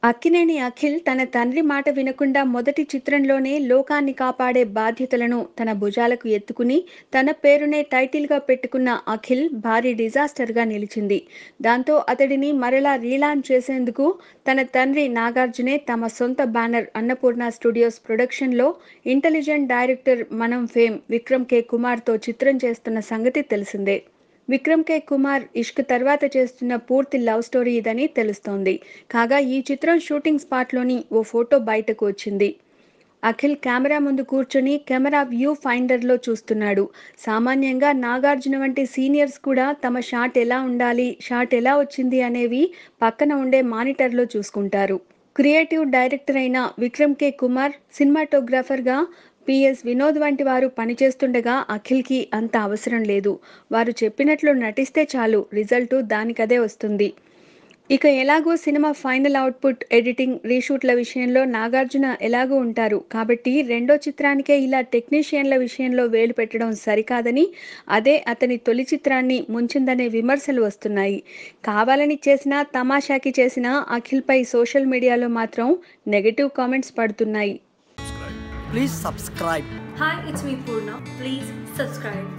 అక్కినేని అఖిల్ తన తండ్రి మాట వినకుండా మొదటి చిత్రంలోనే లోకాన్ని కాపాడే బాధ్యతలను తన భుజాలకు ఎత్తుకుని తన పేరునే టైటిల్గా పెట్టుకున్న అఖిల్ భారీ డిజాస్టర్గా నిలిచింది. దాంతో అతడిని మరలా రీలాంచ్ చేసేందుకు తన తండ్రి నాగార్జునే తమ సొంత బ్యానర్ అన్నపూర్ణ స్టూడియోస్ ప్రొడక్షన్లో intelligent director Manam fame Vikram K కుమార్తో చిత్రం చేస్తున్న సంగతి తెలిసిందే. విక్రమ్ కే కుమార్ ఇష్క్ తర్వాత చేస్తున్న పూర్తి లవ్ స్టోరీ ఇదని తెలుస్తోంది. కాగా ఈ చిత్రం షూటింగ్ స్పాట్లోని ఓ ఫోటో బయటకు వచ్చింది. అఖిల్ కెమెరా ముందు కూర్చొని కెమెరా వ్యూ ఫైండర్లో చూస్తున్నాడు. సామాన్యంగా నాగార్జున వంటి సీనియర్స్ కూడా తమ షాట్ ఎలా ఉండాలి, షాట్ ఎలా వచ్చింది అనేవి పక్కన ఉండే మానిటర్లో చూసుకుంటారు. క్రియేటివ్ డైరెక్టర్ అయిన విక్రమ్ కే కుమార్, సినిమాటోగ్రాఫర్గా పిఎస్ వినోద్ వంటి వారు పనిచేస్తుండగా అఖిల్కి అంత అవసరం లేదు. వారు చెప్పినట్లు నటిస్తే చాలు, రిజల్టు దానికదే వస్తుంది. ఇక ఎలాగూ సినిమా ఫైనల్ అవుట్పుట్, ఎడిటింగ్, రీషూట్ల విషయంలో నాగార్జున ఎలాగూ ఉంటారు కాబట్టి రెండో చిత్రానికే ఇలా టెక్నీషియన్ల విషయంలో వేలు పెట్టడం సరికాదని, అదే అతని తొలి చిత్రాన్ని ముంచిందనే విమర్శలు వస్తున్నాయి. కావాలని చేసినా, తమాషాకి చేసినా అఖిల్పై సోషల్ మీడియాలో మాత్రం నెగటివ్ కామెంట్స్ పడుతున్నాయి. Please subscribe. Hi, it's me Purna. Please subscribe.